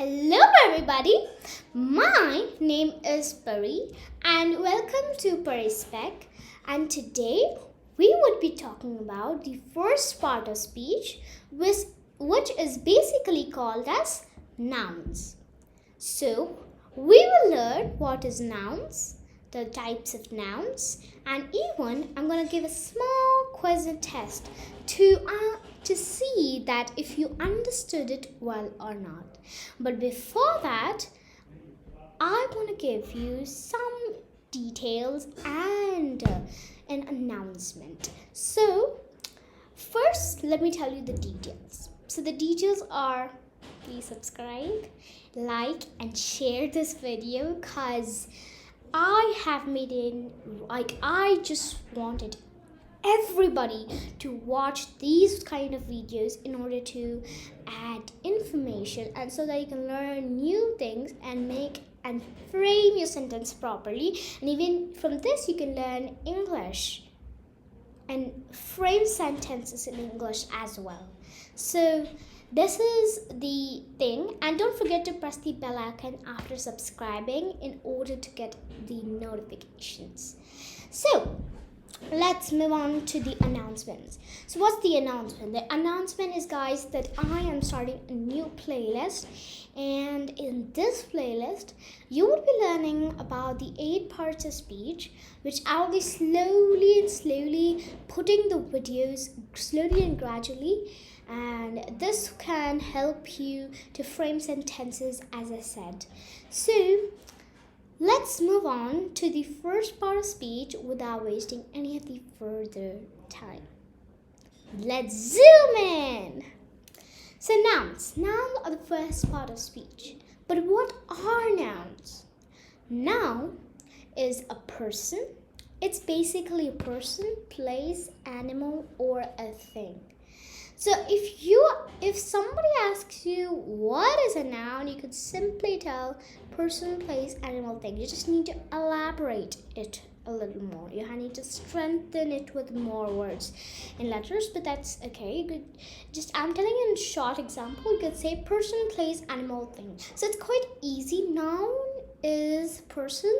Hello everybody, my name is Pari and welcome to Parispec, and today we would be talking about the first part of speech which is basically called as nouns. So we will learn what is nouns, the types of nouns, and even I'm going to give a small quiz and test to see that if you understood it well or not. But before that, I want to give you some details and an announcement. So first, let me tell you the details. So the details are, please subscribe, like and share this video, because I have made it I just wanted everybody to watch these kind of videos in order to add information, and so that you can learn new things and make and frame your sentence properly, and even from this you can learn English and frame sentences in English as well. So this is the thing, and don't forget to press the bell icon after subscribing in order to get the notifications. So let's move on to the announcements. So what's the announcement? The announcement is, guys, that I am starting a new playlist, and in this playlist you will be learning about the 8 parts of speech, which I will be slowly putting the videos slowly and gradually, and this can help you to frame sentences, as I said. So let's move on to the first part of speech without wasting any of the further time. Let's zoom in. So nouns. Nouns are the first part of speech. But what are nouns? Noun is a person. It's basically a person, place, animal, or a thing. So if somebody asks you what is a noun, you could simply tell person, place, animal, thing. You just need to elaborate it a little more. You need to strengthen it with more words and letters, but that's okay. You could I'm telling you in a short example. You could say person, place, animal, thing. So it's quite easy. Noun is a person,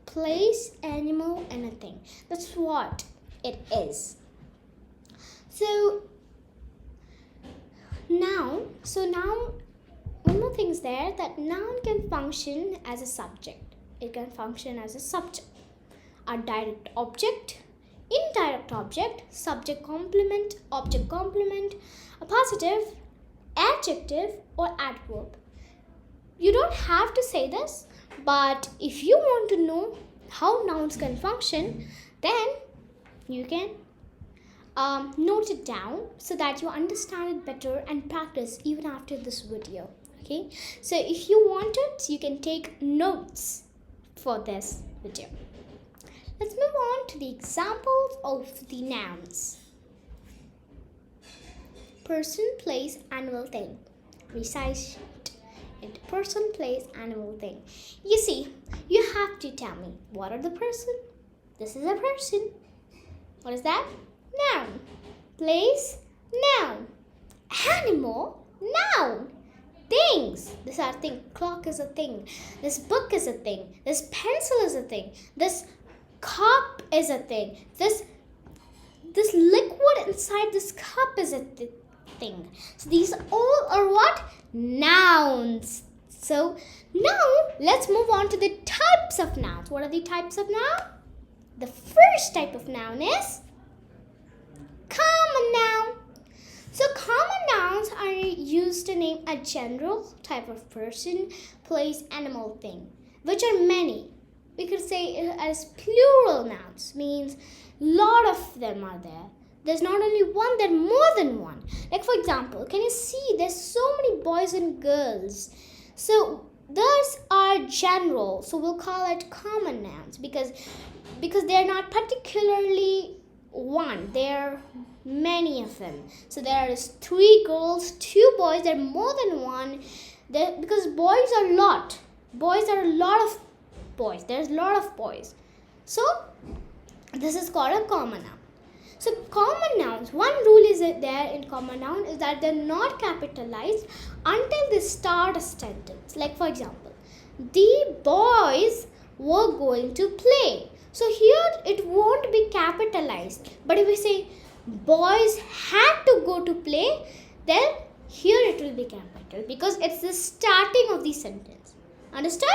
place, animal, and a thing. That's what it is. So noun, one more thing is there, that noun can function as a subject. It can function as a subject, a direct object, indirect object, subject complement, object complement, a positive, adjective, or adverb. You don't have to say this, but if you want to know how nouns can function, then you can note it down so that you understand it better and practice even after this video. Okay, so if you want it, you can take notes for this video. Let's move on to the examples of the nouns. Person, place, animal, thing. Recite it. Person, place, animal, thing. You see, you have to tell me, what are the person? This is a person. What is that? Noun. Place, noun. Animal, noun. Things. These are things. Clock is a thing. This book is a thing. This pencil is a thing. This cup is a thing. This liquid inside this cup is a thing. So these all are what? Nouns. So now let's move on to the types of nouns. What are the types of noun? The first type of noun is common noun. So common nouns are used to name a general type of person, place, animal, thing, which are many. We could say it as plural nouns, means lot of them are there. There's not only one, there are more than one. Like for example, can you see there's so many boys and girls? So those are general, so we'll call it common nouns because they're not particularly one, there are many of them. So there is 3 girls, 2 boys, there are more than one, because boys are a lot of boys, there's a lot of boys. So this is called a common noun. So common nouns, one rule is there in common noun is that they're not capitalized until they start a sentence. Like for example, the boys were going to play. So here it won't be capitalized. But if we say boys had to go to play, then here it will be capital because it's the starting of the sentence. Understood?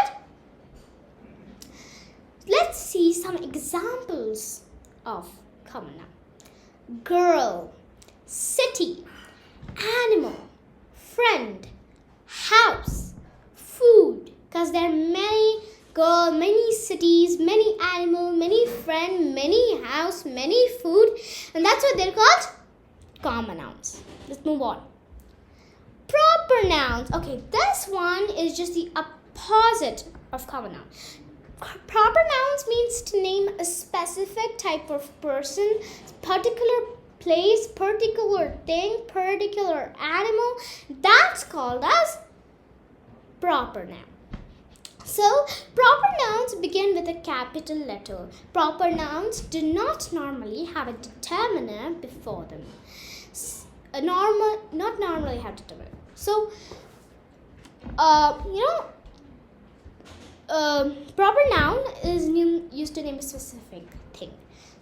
Let's see some examples of common noun. Girl, city, animal, friend, house, food. Because there are many girl, many cities, many animal, many friend, many house, many food. And that's what they're called common nouns. Let's move on. Proper nouns. Okay, this one is just the opposite of common noun. Proper nouns means to name a specific type of person, particular place, particular thing, particular animal. That's called as proper noun. So, proper nouns begin with a capital letter. Proper nouns do not normally have a determiner before them. Not normally have determiner. So, proper noun is used to name a specific thing.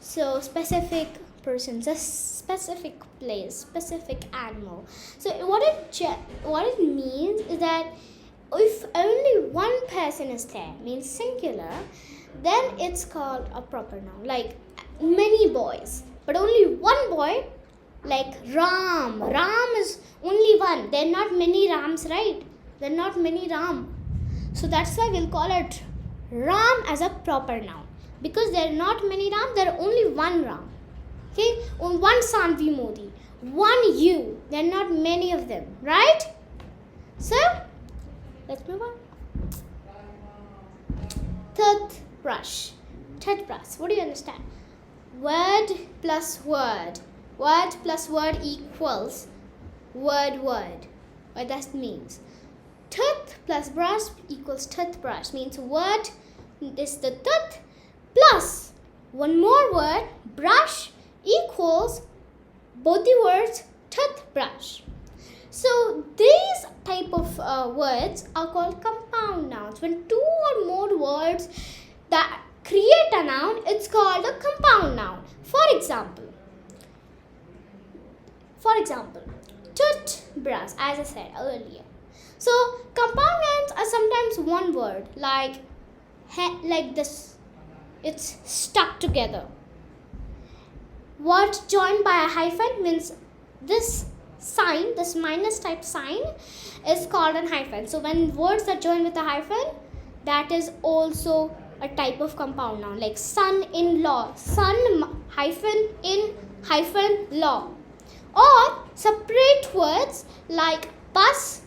So, specific person, a specific place, specific animal. So, what it means is that if only one person is there, means singular, then it's called a proper noun. Like many boys, but only one boy, like Ram. Ram is only one. There are not many Rams, right? There are not many Ram. So that's why we'll call it Ram as a proper noun. Because there are not many Ram, there are only one Ram. Okay? One Sanvi Modi, one you. There are not many of them, right? So, let's move on. Toothbrush. Toothbrush. What do you understand? Word plus word. Word plus word equals word. What that means. Tooth plus brush equals toothbrush. Means word is the tooth plus one more word, brush, equals both the words toothbrush. So these type of words are called compound nouns. When two or more words that create a noun, it's called a compound noun. For example, toothbrush, as I said earlier. So compound nouns are sometimes one word, like this. It's stuck together. Word joined by a hyphen means this sign, this minus type sign, is called an hyphen. So when words are joined with a hyphen, that is also a type of compound noun, like son-in-law, son hyphen in hyphen law. Or separate words like bus,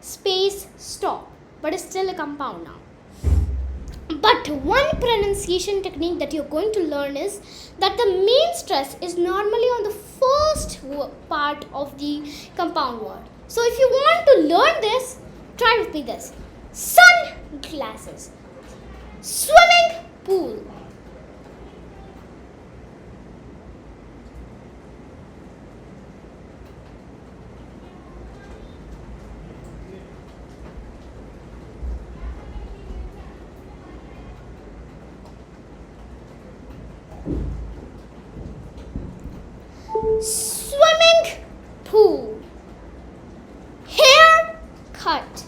space, stop, but it's still a compound noun. But one pronunciation technique that you're going to learn is that the main stress is normally on the first part of the compound word. So if you want to learn this, try with me this. Sunglasses, swimming pool, swimming pool, hair cut,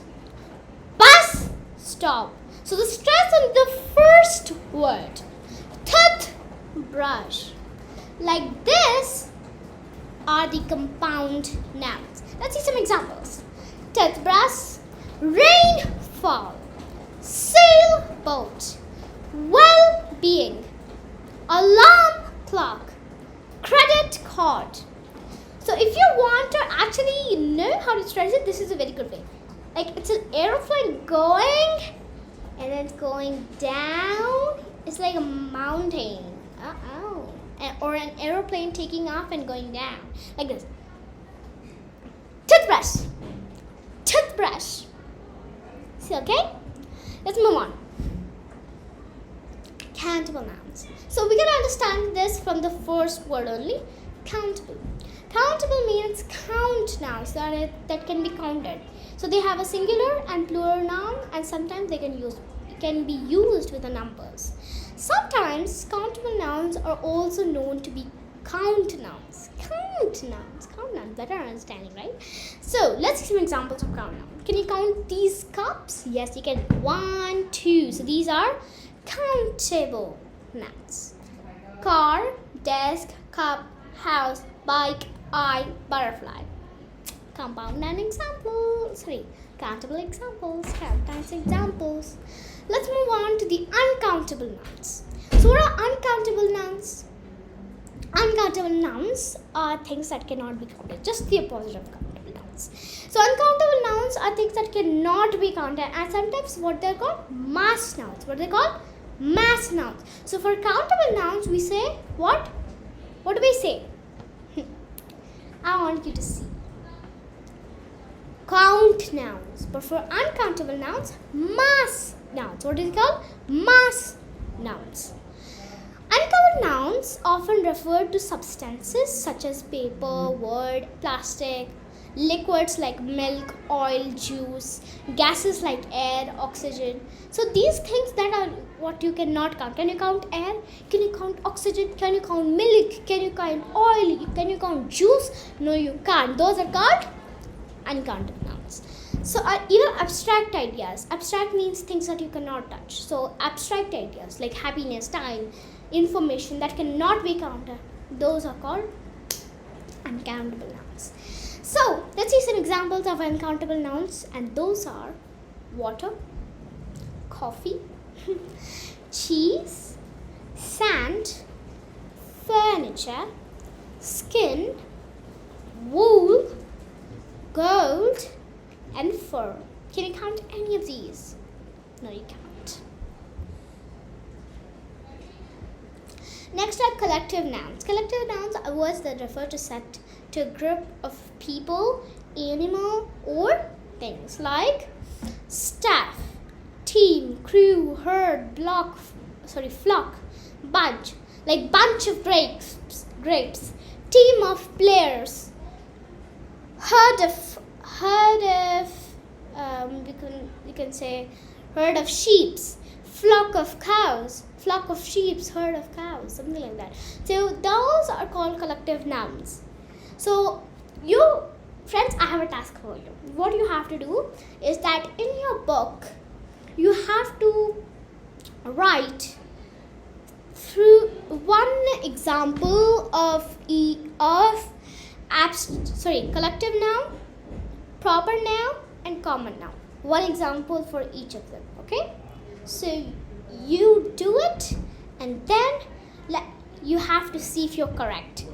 bus stop. So the stress on the first word, toothbrush, like this, are the compound nouns. Let's see some examples. Toothbrush, rainfall, sailboat, well-being, alarm clock, credit card. So if you want to actually know how to stress it, this is a very good way. Like it's an aeroplane going and then it's going down. It's like a mountain. Or an aeroplane taking off and going down. Like this. Toothbrush. See, okay? Let's move on. Countable nouns. So we can understand this from the first word only, countable. Countable means count nouns that can be counted. So they have a singular and plural noun, and sometimes they can be used with the numbers. Sometimes countable nouns are also known to be count nouns. Count nouns. Better understanding, right? So let's see some examples of count nouns. Can you count these cups? Yes, you can. 1, 2. So these are countable nouns. Car, desk, cup, house, bike, eye, butterfly. Compound and examples. Countable examples. Count times examples. Let's move on to the uncountable nouns. So what are uncountable nouns? Uncountable nouns are things that cannot be counted. Just the opposite of countable nouns. So uncountable nouns are things that cannot be counted, and sometimes what they're called? Mass nouns. What are they called? Mass nouns. So for countable nouns we say what? What do we say? I want you to see. Count nouns. But for uncountable nouns, mass nouns. What is it called? Mass nouns. Uncountable nouns often refer to substances such as paper, wood, plastic, liquids like milk, oil, juice, gases like air, oxygen. So these things that are what you cannot count. Can you count air? Can you count oxygen? Can you count milk? Can you count oil? Can you count juice? No, you can't. Those are called uncountable nouns. So even abstract ideas. Abstract means things that you cannot touch. So abstract ideas like happiness, time, information that cannot be counted, those are called uncountable nouns. So let's see some examples of uncountable nouns, and those are water, coffee, cheese, sand, furniture, skin, wool, gold, and fur. Can you count any of these? No, you can't. Next are collective nouns. Collective nouns are words that refer to a group of people, animal, or things like staff, team, crew, herd, flock, bunch, like bunch of grapes, team of players, you can say herd of sheep, flock of cows, flock of sheep, herd of cows, something like that. So those are called collective nouns. So you friends, I have a task for you. What you have to do is that in your book you have to write through one example of collective noun, proper noun, and common noun. One example for each of them. Okay, so you do it, and then you have to see if you're correct.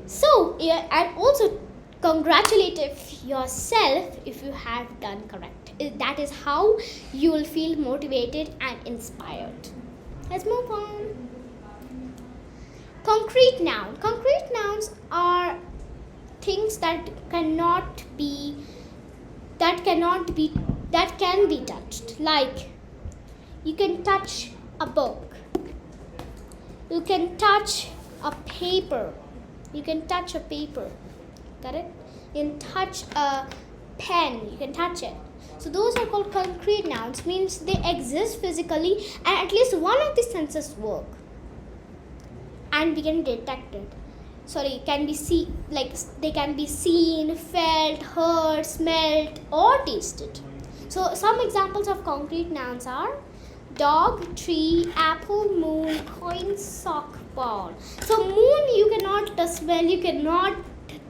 So and also congratulate yourself if you have done correct. That is how you will feel motivated and inspired. Let's move on. Concrete noun. Concrete nouns are things that can be touched. Like you can touch a book, you can touch a paper, got it? You can touch a pen, you can touch it. So those are called concrete nouns, means they exist physically and at least one of the senses work and we can detect it. They can be seen, felt, heard, smelt, or tasted. So some examples of concrete nouns are dog, tree, apple, moon, coin, sock, ball. So moon you cannot smell, you cannot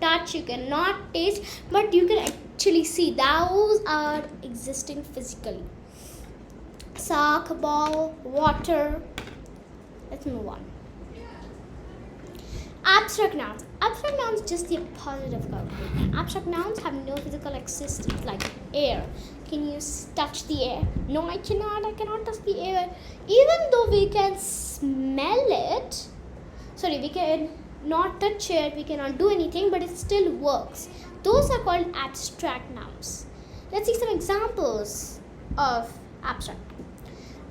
touch, you cannot taste, but you can actually see. Those are existing physically. Sock, ball, water. Let's move on. Abstract nouns. Abstract nouns just the opposite of concrete. Abstract nouns have no physical existence, like air. Can you touch the air? No, I cannot touch the air. Even though we can smell it, we can not touch it, we cannot do anything, but it still works. Those are called abstract nouns. Let's see some examples of abstract.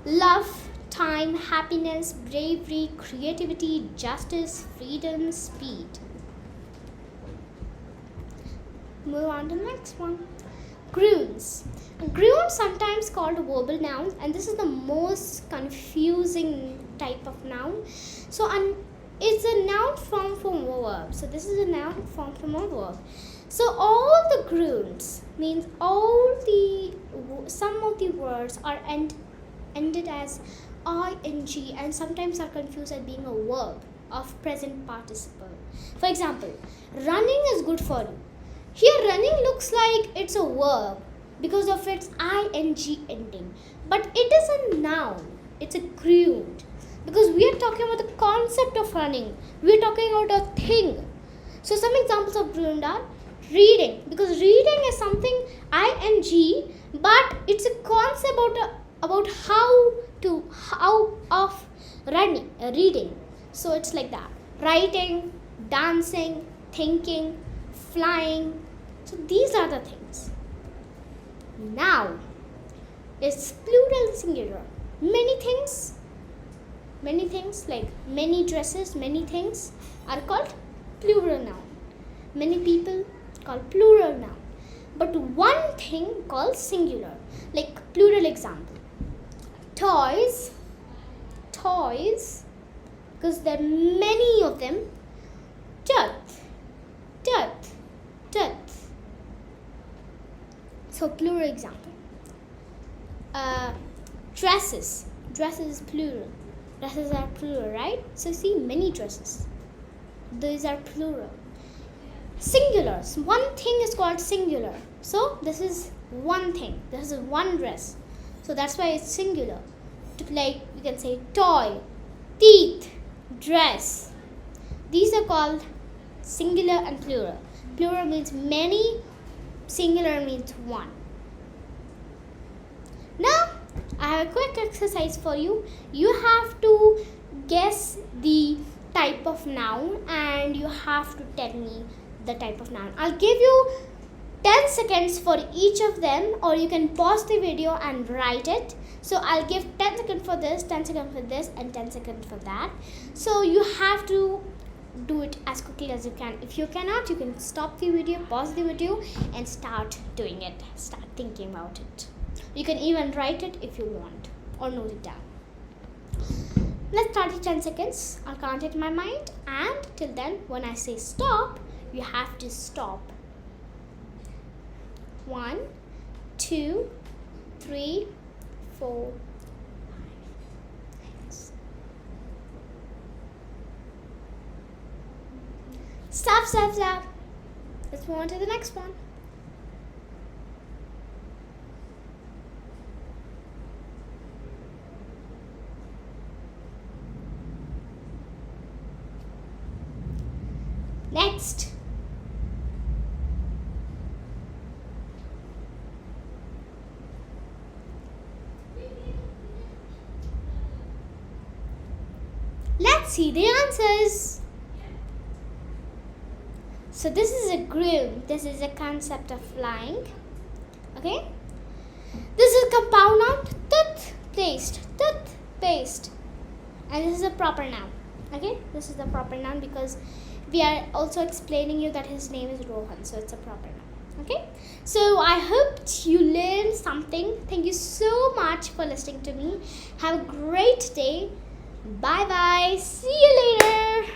Love, time, happiness, bravery, creativity, justice, freedom, speed. Move on to the next one. Nouns. Nouns, sometimes called verbal nouns, and this is the most confusing type of noun. So, it's a noun form from a verb. So, this is a noun form from a verb. So, all the nouns means some of the words are ended as ing and sometimes are confused as being a verb of present participle. For example, running is good for you. Here running looks like it's a verb because of its ing ending, but it is a noun. It's a noun because we are talking about the concept of running. We are talking about a thing. So some examples of noun are reading, because reading is something ing, but it's a concept about how of reading. So it's like that. Writing, dancing, thinking, flying. So these are the things. Now it's plural singular. Many things like many dresses, many things are called plural noun. Many people called plural noun. But one thing called singular, like plural example. Toys, because there are many of them. Death. So plural example. Dresses is plural. Dresses are plural, right? So see, many dresses. These are plural. Singulars. One thing is called singular. So this is one thing. This is one dress. So that's why it's singular. Like we can say toy, teeth, dress. These are called singular and plural. Plural means many, singular means one. Now I have a quick exercise for you. You have to guess the type of noun and you have to tell me the type of noun. I'll give you 10 seconds for each of them, or you can pause the video and write it. So I'll give 10 seconds for this, 10 seconds for this, and 10 seconds for that. So you have to do it as quickly as you can. If you cannot, you can stop the video, pause the video, and start doing it. Start thinking about it. You can even write it if you want, or note it down. Let's start in 10 seconds. I'll count it in my mind, and till then, when I say stop, you have to stop. 1, 2, 3, 4, 5, 6. Stop. Let's move on to the next one. Next. Let's see the answers. So this is a groom. This is a concept of flying. Okay. This is a compound noun. Toothpaste. And this is a proper noun. Okay. This is the proper noun because we are also explaining you that his name is Rohan. So it's a proper noun. Okay. So I hope you learned something. Thank you so much for listening to me. Have a great day. Bye bye. See you later.